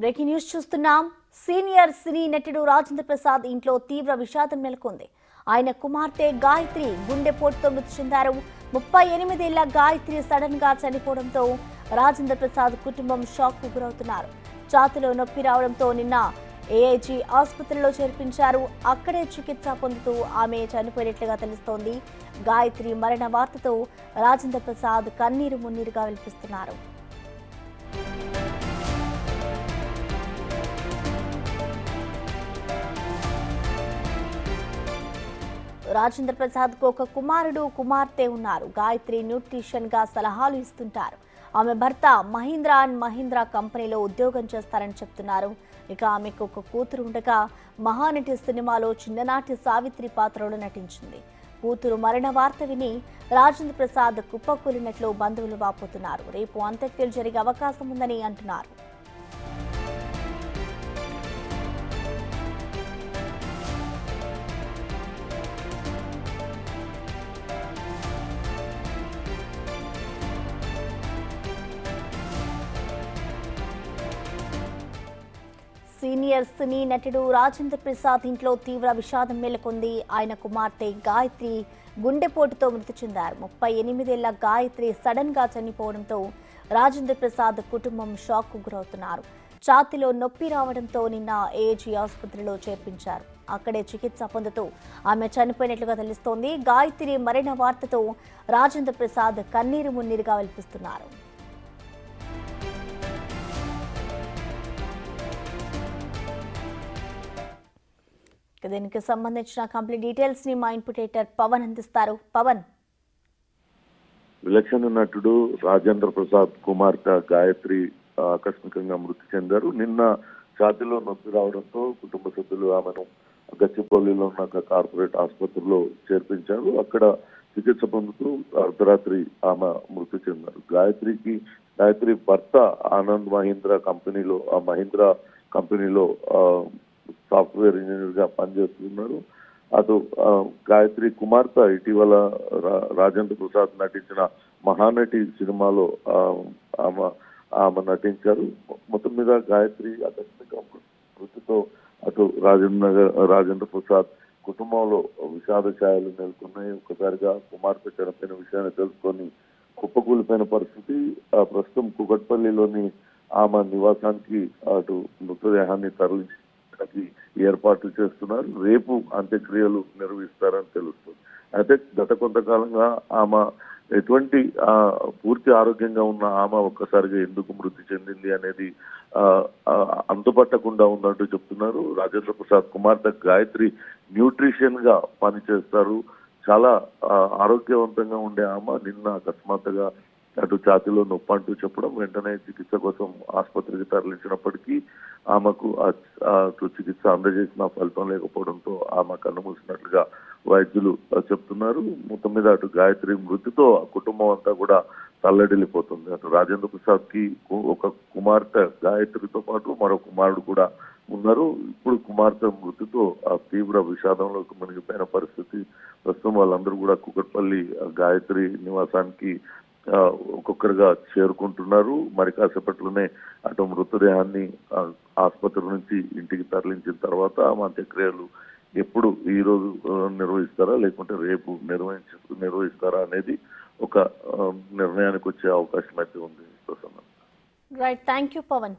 Breaking news చూస్తున్నాం. Senior సినీ నటుడు రాజేంద్ర ప్రసాద్ ఇంట్లో తీవ్ర విషాదం నెలకొంది. ఆయన కుమార్తె గాయత్రి గుండెపోటుతో మృతి చెందారు. 38 ఏళ్ల గాయత్రి సడన్ గా చనిపోవడంతో రాజేంద్ర ప్రసాద్ కుటుంబం షాక్ కు గురవుతున్నారు. ఛాతీలో నొప్పి రావడంతో నిన్న ఏఐజీ ఆసుపత్రిలో చేర్పించారు. అక్కడే చికిత్స పొందుతూ ఆమె చనిపోయినట్లుగా తెలుస్తోంది. గాయత్రి మరణ వార్తతో రాజేంద్ర ప్రసాద్ కన్నీరు మున్నీరుగా విలపిస్తున్నారు. రాజేంద్ర ప్రసాద్ కు ఒక కుమారుడు కుమార్తె ఉన్నారు. గాయత్రి న్యూట్రిషన్ గా సలహాలు ఇస్తుంటారు. ఆమె భర్త మహీంద్రా అండ్ మహీంద్రా కంపెనీలో ఉద్యోగం చేస్తారని చెప్తున్నారు. ఇక ఆమెకు ఒక కూతురు ఉండగా మహానటి సినిమాలో చిన్ననాటి సావిత్రి పాత్రలో నటించింది. కూతురు మరణ వార్త విని రాజేంద్ర ప్రసాద్ కుప్పకూలినట్లు బంధువులు వాపోతున్నారు. రేపు అంత్యక్రియలు జరిగే అవకాశం ఉందని అంటున్నారు. సీనియర్ సినీ నటుడు రాజేంద్ర ప్రసాద్ ఇంట్లో తీవ్ర విషాదం నెలకొంది. ఆయన కుమార్తె గాయత్రి గుండెపోటుతో మృతి చెందారు. 38 ఏళ్ల గాయత్రి సడన్ గా చనిపోవడంతో రాజేంద్ర ప్రసాద్ కుటుంబం షాక్ కు గురవుతున్నారు. ఛాతీలో నొప్పి రావడంతో నిన్న ఏఐజీ ఆసుపత్రిలో చేర్పించారు. అక్కడే చికిత్స పొందుతూ ఆమె చనిపోయినట్లుగా తెలుస్తోంది. గాయత్రి మరణ వార్తతో రాజేంద్ర ప్రసాద్ కన్నీరు మున్నీరుగా విలపిస్తున్నారు. దీనికి సంబంధించిన కంప్లీట్ డీటెయిల్స్ ని మా ఇన్పుటేటర్ పవన్ అందిస్తారు. పవన్. విలక్షణ నటుడు రాజేంద్ర ప్రసాద్ కుమార్తె గాయత్రి ఆకస్మికంగా మృతి చెందారు. నిన్న ఛాతీలో నొప్పి రావడంతో కుటుంబ సభ్యులు ఆమెను గచ్చిపల్లిలో ఉన్న కార్పొరేట్ ఆసుపత్రిలో చేర్పించారు. అక్కడ చికిత్స పొందుతూ అర్ధరాత్రి ఆమె మృతి చెందారు. గాయత్రి భర్త ఆనంద్ మహీంద్రా కంపెనీలో సాఫ్ట్వేర్ ఇంజనీర్ గా పనిచేస్తున్నారు. అటు గాయత్రి కుమార్తె ఇటీవల రాజేంద్ర ప్రసాద్ నటించిన మహానటి సినిమాలో ఆమె నటించారు. మొత్తం మీద గాయత్రి ఆకస్మిక మృతితో అటు రాజేంద్ర ప్రసాద్ కుటుంబంలో విషాద ఛాయలు నెలకొన్నాయి. ఒక్కసారిగా కుమార్తె చనిపోయిన విషయాన్ని తెలుసుకొని కుప్పకూలిపోయిన పరిస్థితి. ప్రస్తుతం కుకట్పల్లిలోని ఆమె నివాసానికి అటు మృతదేహాన్ని తరలించి ఏర్పాట్లు చేస్తున్నారు. రేపు అంత్యక్రియలు నిర్వహిస్తారని తెలుస్తుంది. అయితే గత కొంతకాలంగా ఆమె ఎటువంటి పూర్తి ఆరోగ్యంగా ఉన్న ఆమె ఒక్కసారిగా ఎందుకు మృతి చెందింది అనేది అంతుపట్టకుండా ఉందంటూ చెప్తున్నారు. రాజేంద్ర ప్రసాద్ కుమార్తె గాయత్రి న్యూట్రిషన్ గా పనిచేస్తారు. చాలా ఆరోగ్యవంతంగా ఉండే ఆమె నిన్న అకస్మాత్తుగా అటు ఛాతీలో నొప్పి అంటూ చెప్పడం, వెంటనే చికిత్స కోసం ఆసుపత్రికి తరలించినప్పటికీ ఆమెకు చికిత్స అందజేసిన ఫలితం లేకపోవడంతో ఆమె కన్నుమూసినట్లుగా వైద్యులు చెప్తున్నారు. మొత్తం మీద అటు గాయత్రి మృతితో కుటుంబం అంతా కూడా తల్లడిల్లిపోతుంది. అటు రాజేంద్ర ప్రసాద్ కి ఒక కుమార్తె గాయత్రితో పాటు మరో కుమారుడు కూడా ఉన్నారు. ఇప్పుడు కుమార్తె మృతితో తీవ్ర విషాదంలోకి మునిగిపోయిన పరిస్థితి. ప్రస్తుతం వాళ్ళందరూ కూడా కుకట్పల్లి గాయత్రి నివాసానికి ఒక్కొక్కరుగా చేరుకుంటున్నారు. మరి కాసేపట్లోనే అటు మృతదేహాన్ని ఆసుపత్రి నుంచి ఇంటికి తరలించిన తర్వాత అంత్యక్రియలు ఎప్పుడు ఈ రోజు నిర్వహిస్తారా లేకుంటే రేపు నిర్వహిస్తారా అనేది ఒక నిర్ణయానికి వచ్చే అవకాశం అయితే ఉంది. Right, thank you Pawan.